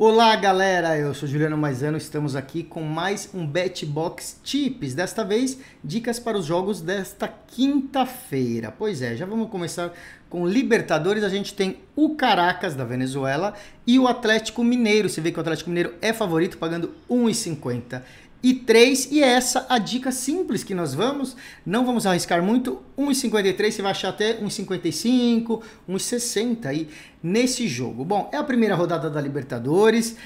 Olá galera, eu sou Juliano Maisano, estamos aqui com mais um BetBox Tips, desta vez dicas para os jogos desta quinta-feira. Pois é, já vamos começar com Libertadores. A gente tem o Caracas da Venezuela e o Atlético Mineiro. Você vê que o Atlético Mineiro é favorito pagando 1,53. E essa a dica simples que nós não vamos arriscar muito. 1,53 você vai achar até 1,55, 1,60 aí nesse jogo. Bom, é a primeira rodada da Libertadores,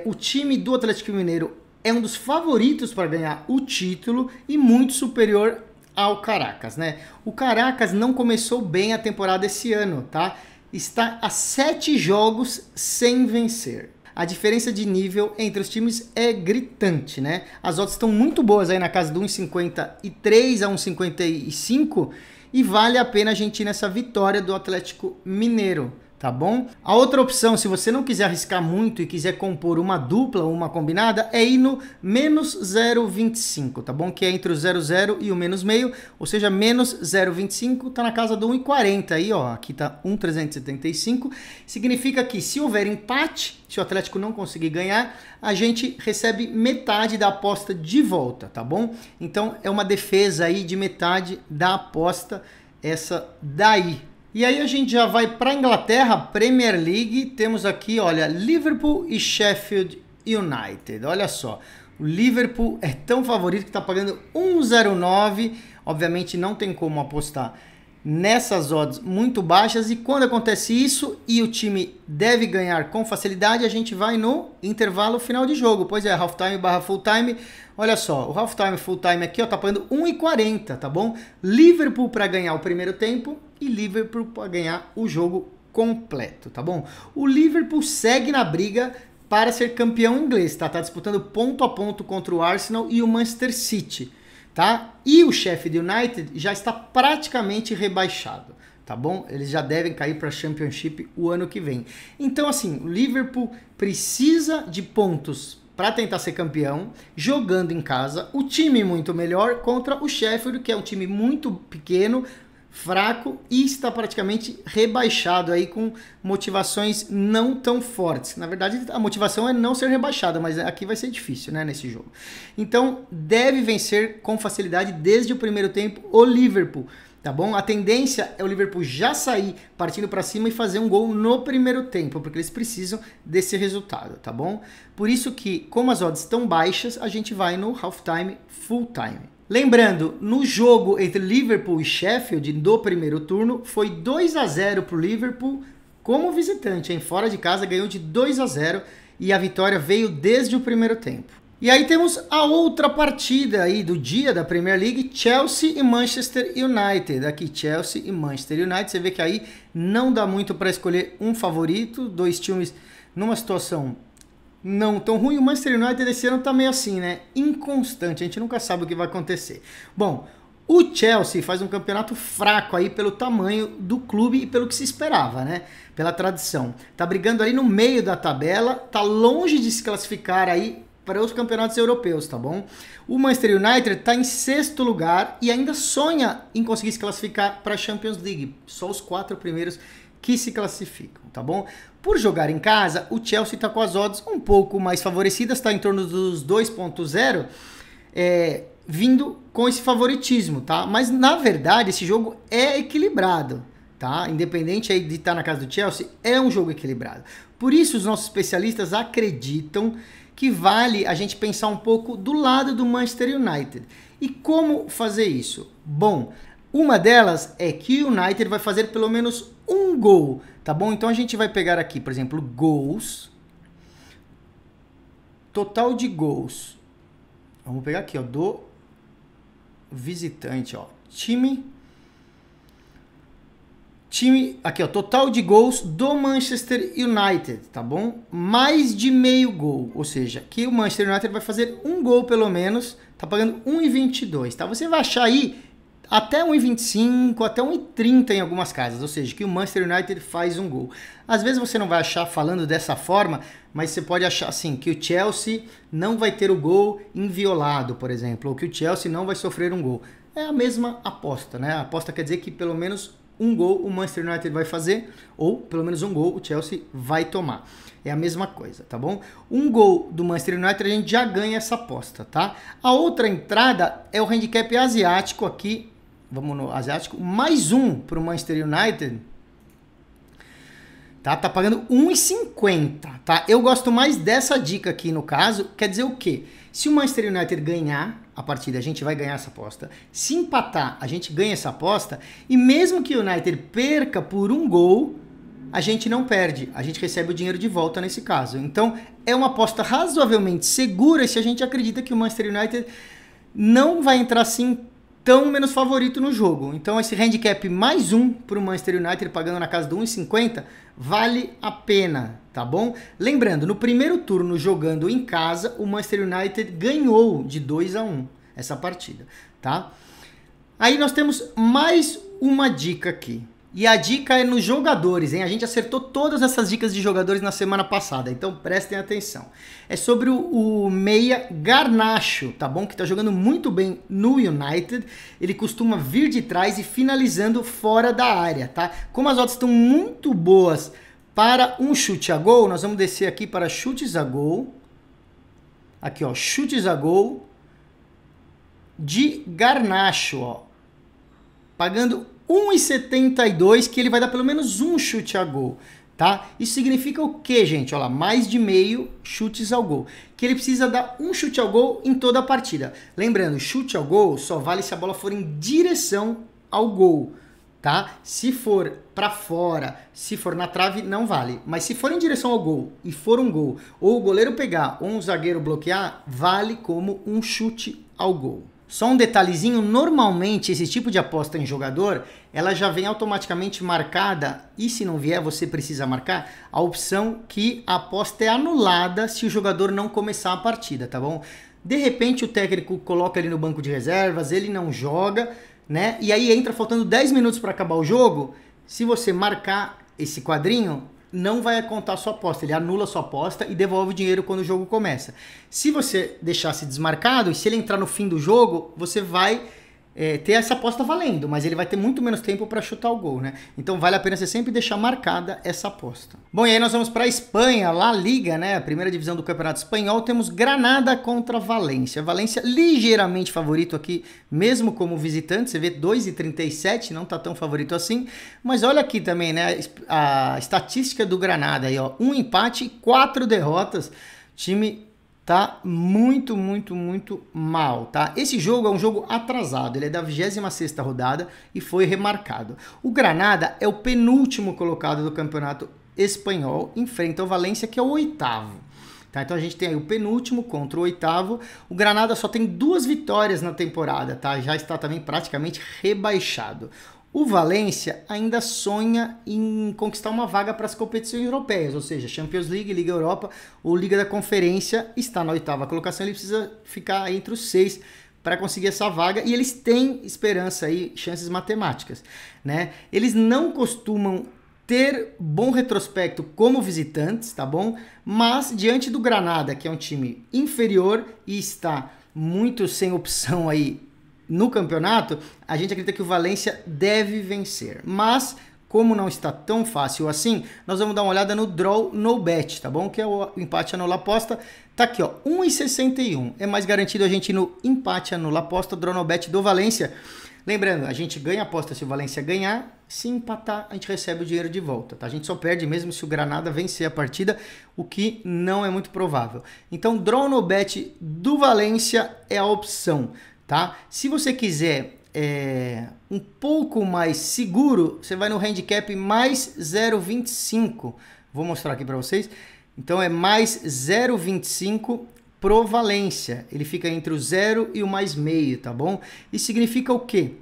o time do Atlético Mineiro é um dos favoritos para ganhar o título e muito superior ao Caracas, né? O Caracas não começou bem a temporada esse ano, tá? Está a 7 jogos sem vencer. A diferença de nível entre os times é gritante, né? As odds estão muito boas aí na casa de 1,53 a 1,55 e vale a pena a gente ir nessa vitória do Atlético Mineiro, tá bom? A outra opção, se você não quiser arriscar muito e quiser compor uma dupla ou uma combinada, é ir no menos 0,25, tá bom? Que é entre o 0,0 e o menos meio, ou seja, menos 0,25 tá na casa do 1,40 aí, ó, aqui tá 1,375, significa que se houver empate, se o Atlético não conseguir ganhar, a gente recebe metade da aposta de volta, tá bom? Então é uma defesa aí de metade da aposta, essa daí. E aí a gente já vai para a Inglaterra, Premier League, temos aqui, olha, Liverpool e Sheffield United, olha só, o Liverpool é tão favorito que está pagando 1,09, obviamente não tem como apostar nessas odds muito baixas, e quando acontece isso e o time deve ganhar com facilidade, a gente vai no intervalo final de jogo, pois é, halftime barra full time. Olha só, o halftime full time aqui, ó, tá pagando 1,40, tá bom? Liverpool para ganhar o primeiro tempo e Liverpool para ganhar o jogo completo, tá bom? O Liverpool segue na briga para ser campeão inglês, tá? Tá disputando ponto a ponto contra o Arsenal e o Manchester City, tá? E o Sheffield United já está praticamente rebaixado, tá bom? Eles já devem cair para a Championship o ano que vem. Então, assim, o Liverpool precisa de pontos para tentar ser campeão, jogando em casa, o time muito melhor contra o Sheffield, que é um time muito pequeno, fraco e está praticamente rebaixado aí com motivações não tão fortes. Na verdade, a motivação é não ser rebaixada, mas aqui vai ser difícil, né, nesse jogo. Então, deve vencer com facilidade desde o primeiro tempo o Liverpool, tá bom? A tendência é o Liverpool já sair partindo para cima e fazer um gol no primeiro tempo, porque eles precisam desse resultado, tá bom? Por isso que, como as odds estão baixas, a gente vai no halftime full time. Lembrando, no jogo entre Liverpool e Sheffield do primeiro turno, foi 2-0 para o Liverpool como visitante, hein? Fora de casa ganhou de 2-0 e a vitória veio desde o primeiro tempo. E aí temos a outra partida aí do dia da Premier League, Chelsea e Manchester United. Aqui Chelsea e Manchester United, você vê que aí não dá muito para escolher um favorito, dois times numa situação não tão ruim. O Manchester United esse ano tá meio assim, né? Inconstante, a gente nunca sabe o que vai acontecer. Bom, o Chelsea faz um campeonato fraco aí pelo tamanho do clube e pelo que se esperava, né? Pela tradição. Tá brigando ali no meio da tabela, tá longe de se classificar aí para os campeonatos europeus, tá bom? O Manchester United tá em 6º lugar e ainda sonha em conseguir se classificar para a Champions League. Só os 4 primeiros que se classificam, tá bom? Por jogar em casa, o Chelsea está com as odds um pouco mais favorecidas, está em torno dos 2,0, vindo com esse favoritismo, tá? Mas, na verdade, esse jogo é equilibrado, tá? Independente aí de estar na casa do Chelsea, é um jogo equilibrado. Por isso, os nossos especialistas acreditam que vale a gente pensar um pouco do lado do Manchester United. E como fazer isso? Bom, uma delas é que o United vai fazer pelo menos um gol, tá bom? Então a gente vai pegar aqui, por exemplo, gols, total de gols. Vamos pegar aqui, ó, do visitante, ó, time, aqui, ó, total de gols do Manchester United, tá bom? Mais de meio gol, ou seja, que o Manchester United vai fazer um gol pelo menos, tá pagando 1,22, tá? Você vai achar aí até 1,25, até 1,30 em algumas casas, ou seja, que o Manchester United faz um gol. Às vezes você não vai achar falando dessa forma, mas você pode achar assim, que o Chelsea não vai ter o gol inviolado, por exemplo, ou que o Chelsea não vai sofrer um gol. É a mesma aposta, né? A aposta quer dizer que pelo menos um gol o Manchester United vai fazer, ou pelo menos um gol o Chelsea vai tomar. É a mesma coisa, tá bom? Um gol do Manchester United a gente já ganha essa aposta, tá? A outra entrada é o handicap asiático aqui, vamos no asiático, mais um para o Manchester United, tá pagando 1,50, tá? Eu gosto mais dessa dica aqui no caso, quer dizer o quê? Se o Manchester United ganhar a partida, a gente vai ganhar essa aposta. Se empatar, a gente ganha essa aposta. E mesmo que o United perca por um gol, a gente não perde. A gente recebe o dinheiro de volta nesse caso. Então, é uma aposta razoavelmente segura se a gente acredita que o Manchester United não vai entrar assim tão menos favorito no jogo. Então, esse handicap mais um para o Manchester United, pagando na casa do 1,50, vale a pena, tá bom? Lembrando, no primeiro turno, jogando em casa, o Manchester United ganhou de 2-1 essa partida, tá? Aí nós temos mais uma dica aqui. E a dica é nos jogadores, hein? A gente acertou todas essas dicas de jogadores na semana passada, então prestem atenção. É sobre o meia Garnacho, tá bom? Que tá jogando muito bem no United. Ele costuma vir de trás e finalizando fora da área, tá? Como as odds estão muito boas para um chute a gol, nós vamos descer aqui para chutes a gol. Aqui, ó, chutes a gol de Garnacho, ó. Pagando 1,72, que ele vai dar pelo menos um chute a gol, tá? Isso significa o quê, gente? Olha lá, mais de meio chutes ao gol. Que ele precisa dar um chute ao gol em toda a partida. Lembrando, chute ao gol só vale se a bola for em direção ao gol, tá? Se for para fora, se for na trave, não vale. Mas se for em direção ao gol e for um gol, ou o goleiro pegar ou um zagueiro bloquear, vale como um chute ao gol. Só um detalhezinho, normalmente esse tipo de aposta em jogador, ela já vem automaticamente marcada, e se não vier, você precisa marcar, a opção que a aposta é anulada se o jogador não começar a partida, tá bom? De repente o técnico coloca ele no banco de reservas, ele não joga, né? E aí entra faltando 10 minutos para acabar o jogo, se você marcar esse quadrinho, não vai contar a sua aposta, ele anula a sua aposta e devolve o dinheiro quando o jogo começa. Se você deixasse desmarcado, e se ele entrar no fim do jogo, você vai ter essa aposta valendo, mas ele vai ter muito menos tempo para chutar o gol, né? Então vale a pena você sempre deixar marcada essa aposta. Bom, e aí nós vamos para a Espanha, La Liga, né? A primeira divisão do Campeonato Espanhol, temos Granada contra Valência. Valência ligeiramente favorito aqui, mesmo como visitante, você vê 2,37, não tá tão favorito assim, mas olha aqui também, né? A estatística do Granada aí, ó, 1 empate e 4 derrotas, time tá muito mal, tá? Esse jogo é um jogo atrasado, ele é da 26ª rodada e foi remarcado. O Granada é o penúltimo colocado do Campeonato Espanhol, enfrenta o Valência, que é o 8º. Tá? Então a gente tem aí o penúltimo contra o 8º. O Granada só tem 2 vitórias na temporada, tá? Já está também praticamente rebaixado. O Valência ainda sonha em conquistar uma vaga para as competições europeias, ou seja, Champions League, Liga Europa ou Liga da Conferência, está na 8ª colocação, ele precisa ficar entre os 6 para conseguir essa vaga, e eles têm esperança aí, chances matemáticas, né? Eles não costumam ter bom retrospecto como visitantes, tá bom? Mas diante do Granada, que é um time inferior e está muito sem opção aí no campeonato, a gente acredita que o Valência deve vencer. Mas, como não está tão fácil assim, nós vamos dar uma olhada no Draw No Bet, tá bom? Que é o empate anula aposta. Tá aqui, ó, 1,61. É mais garantido a gente ir no empate anula aposta, Draw No Bet do Valência. Lembrando, a gente ganha a aposta se o Valência ganhar, se empatar, a gente recebe o dinheiro de volta, tá? A gente só perde mesmo se o Granada vencer a partida, o que não é muito provável. Então, Draw No Bet do Valência é a opção, tá? Se você quiser um pouco mais seguro, você vai no handicap mais 0,25. Vou mostrar aqui para vocês. Então é mais 0,25 pro Valência. Ele fica entre o 0 e o mais meio, tá bom? Isso significa o quê?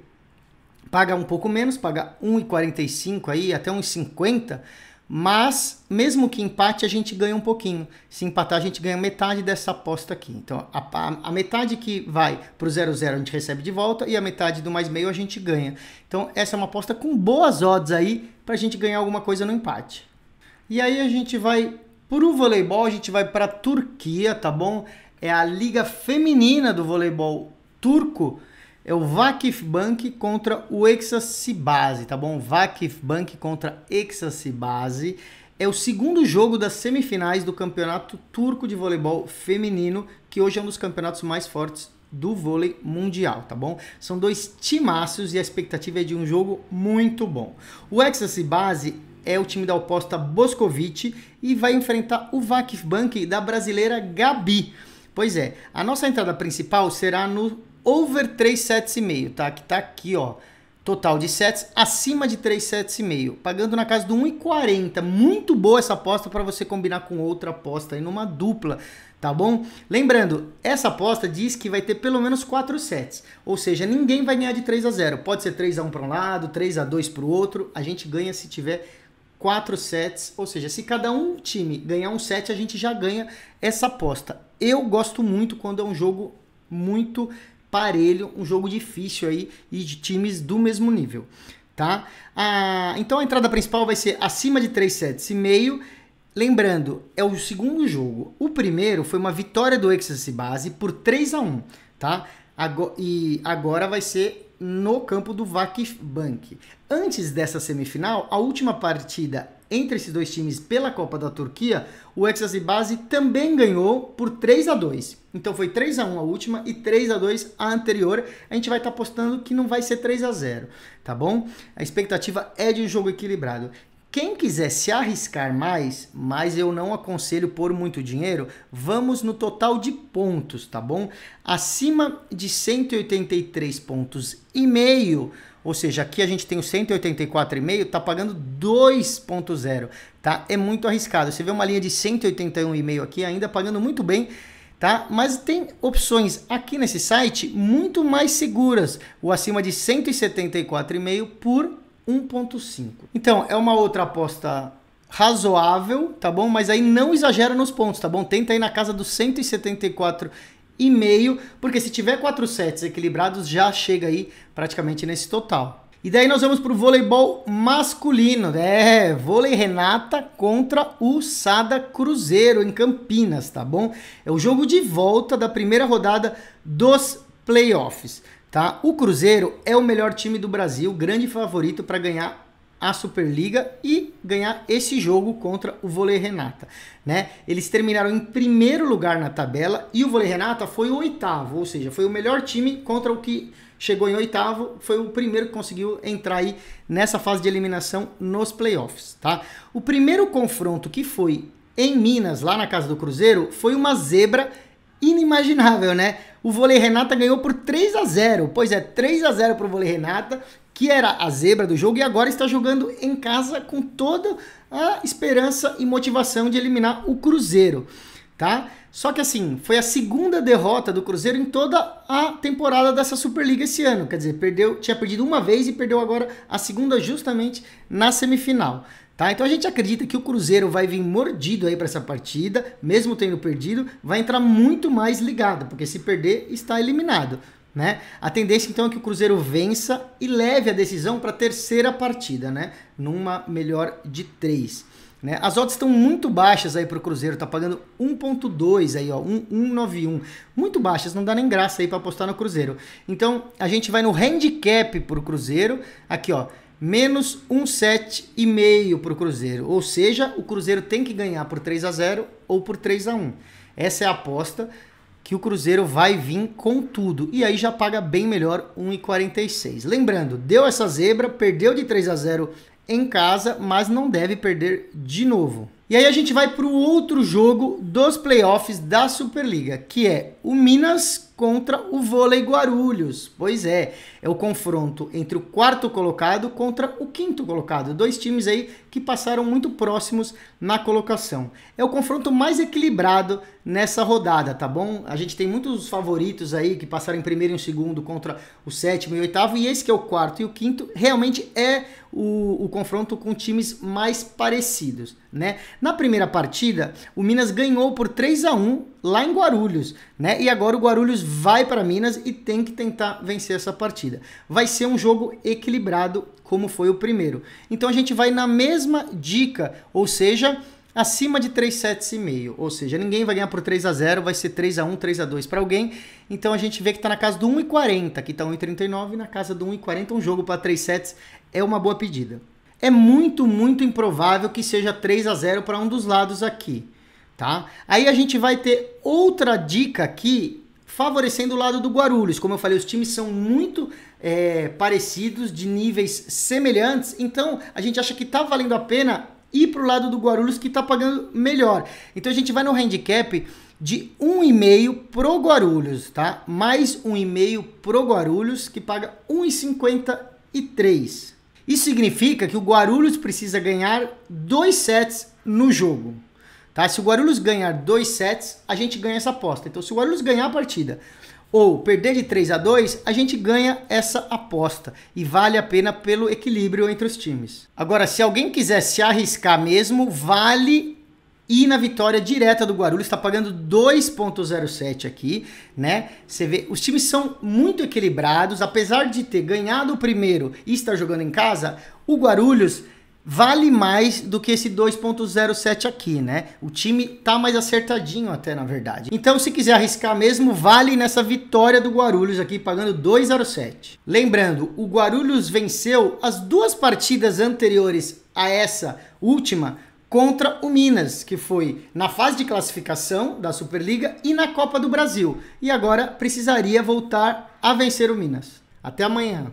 Paga um pouco menos, paga 1,45 aí, até 1,50. Mas, mesmo que empate, a gente ganha um pouquinho. Se empatar, a gente ganha metade dessa aposta aqui. Então, a metade que vai para o 0,0 a gente recebe de volta e a metade do mais meio a gente ganha. Então, essa é uma aposta com boas odds aí para a gente ganhar alguma coisa no empate. E aí a gente vai para o voleibol, a gente vai para a Turquia, tá bom? É a liga feminina do voleibol turco. é o VakifBank contra o Eksaçibase, tá bom? VakifBank contra Eksaçibase. É o segundo jogo das semifinais do Campeonato Turco de Voleibol Feminino, que hoje é um dos campeonatos mais fortes do vôlei mundial, tá bom? São dois timaços e a expectativa é de um jogo muito bom. O Eksaçibase é o time da oposta Boskovic e vai enfrentar o VakifBank da brasileira Gabi. Pois é, a nossa entrada principal será no over 3 sets e meio, tá? Que tá aqui, ó. Total de sets acima de 3 sets e meio, pagando na casa do 1,40. Muito boa essa aposta para você combinar com outra aposta aí numa dupla, tá bom? Lembrando, essa aposta diz que vai ter pelo menos 4 sets, ou seja, ninguém vai ganhar de 3-0. Pode ser 3-1 para um lado, 3-2 para o outro, a gente ganha se tiver 4 sets, ou seja, se cada um time ganhar um set, a gente já ganha essa aposta. Eu gosto muito quando é um jogo muito parelho, um jogo difícil aí e de times do mesmo nível, tá? Então a entrada principal vai ser acima de 3 sets e meio. Lembrando, é o segundo jogo. O primeiro foi uma vitória do Eksaçibase por 3-1, tá? E agora vai ser no campo do VakifBank. Antes dessa semifinal, a última partida entre esses dois times pela Copa da Turquia, o Eksaçibase também ganhou por 3-2. Então foi 3-1 a última e 3-2 a anterior. A gente vai estar apostando que não vai ser 3-0, tá bom? A expectativa é de um jogo equilibrado. Quem quiser se arriscar mais, mas eu não aconselho pôr muito dinheiro, vamos no total de pontos, tá bom? Acima de 183 pontos e meio, ou seja, aqui a gente tem o 184,5, tá pagando 2,0, tá? É muito arriscado. Você vê uma linha de 181,5 aqui, ainda pagando muito bem, tá? Mas tem opções aqui nesse site muito mais seguras. O acima de 174,5 por 1,5. Então, é uma outra aposta razoável, tá bom? Mas aí não exagera nos pontos, tá bom? Tenta ir na casa dos 174,5, porque se tiver 4 sets equilibrados, já chega aí praticamente nesse total. E daí nós vamos para o voleibol masculino, vôlei Renata contra o Sada Cruzeiro em Campinas, tá bom? É o jogo de volta da primeira rodada dos playoffs, tá? O Cruzeiro é o melhor time do Brasil, grande favorito para ganhar a Superliga e ganhar esse jogo contra o vôlei Renata, né? Eles terminaram em primeiro lugar na tabela e o vôlei Renata foi o 8º, ou seja, foi o melhor time contra o que chegou em 8º, foi o primeiro que conseguiu entrar aí nessa fase de eliminação nos playoffs, tá? O primeiro confronto que foi em Minas, lá na casa do Cruzeiro, foi uma zebra inimaginável, né? O vôlei Renata ganhou por 3-0, pois é, 3-0 para o vôlei Renata, que era a zebra do jogo, e agora está jogando em casa com toda a esperança e motivação de eliminar o Cruzeiro, tá? Só que assim, foi a segunda derrota do Cruzeiro em toda a temporada dessa Superliga esse ano. Quer dizer, tinha perdido uma vez e perdeu agora a segunda justamente na semifinal. Tá? Então a gente acredita que o Cruzeiro vai vir mordido aí para essa partida, mesmo tendo perdido, vai entrar muito mais ligado, porque se perder, está eliminado, né? A tendência então é que o Cruzeiro vença e leve a decisão para a terceira partida, né? Numa melhor de 3. Né? As odds estão muito baixas aí para o Cruzeiro, tá pagando 1,2 aí, ó, 1,91. Muito baixas, não dá nem graça aí para apostar no Cruzeiro. Então a gente vai no handicap para o Cruzeiro, aqui ó, menos 1,7,5 para o Cruzeiro. Ou seja, o Cruzeiro tem que ganhar por 3-0 ou por 3-1. Essa é a aposta que o Cruzeiro vai vir com tudo. E aí já paga bem melhor 1,46. Lembrando, deu essa zebra, perdeu de 3-0 em casa, mas não deve perder de novo. E aí a gente vai para o outro jogo dos playoffs da Superliga, que é o Minas contra o Vôlei Guarulhos. Pois é o confronto entre o 4º colocado contra o 5º colocado. Dois times aí que passaram muito próximos na colocação. É o confronto mais equilibrado nessa rodada, tá bom? A gente tem muitos favoritos aí que passaram em primeiro e em segundo contra o 7º e 8º, e esse que é o 4º e o 5º, realmente é o confronto com times mais parecidos, né? Na primeira partida, o Minas ganhou por 3-1 lá em Guarulhos, né? E agora o Guarulhos vai para Minas e tem que tentar vencer essa partida. Vai ser um jogo equilibrado como foi o primeiro. Então a gente vai na mesma dica, ou seja, acima de 3 sets e meio, ou seja, ninguém vai ganhar por 3-0, vai ser 3-1, 3-2 para alguém. Então a gente vê que está na casa do 1,40, aqui está 1,39, na casa do 1,40, um jogo para 3 sets é uma boa pedida. É muito, muito improvável que seja 3-0 para um dos lados aqui, tá? Aí a gente vai ter outra dica aqui, favorecendo o lado do Guarulhos. Como eu falei, os times são muito parecidos, de níveis semelhantes, então a gente acha que está valendo a pena ir para o lado do Guarulhos, que está pagando melhor. Então a gente vai no handicap de 1,5 pro Guarulhos, tá? Mais 1,5 pro Guarulhos, que paga 1,53. Isso significa que o Guarulhos precisa ganhar 2 sets no jogo. Tá? Se o Guarulhos ganhar 2 sets, a gente ganha essa aposta. Então, se o Guarulhos ganhar a partida ou perder de 3-2, a gente ganha essa aposta. E vale a pena pelo equilíbrio entre os times. Agora, se alguém quiser se arriscar mesmo, vale ir na vitória direta do Guarulhos. Está pagando 2,07 aqui, né? Você vê, os times são muito equilibrados. Apesar de ter ganhado o primeiro e estar jogando em casa, o Guarulhos vale mais do que esse 2,07 aqui, né? O time tá mais acertadinho até, na verdade. Então, se quiser arriscar mesmo, vale nessa vitória do Guarulhos aqui, pagando 2,07. Lembrando, o Guarulhos venceu as 2 partidas anteriores a essa última contra o Minas, que foi na fase de classificação da Superliga e na Copa do Brasil. E agora precisaria voltar a vencer o Minas. Até amanhã.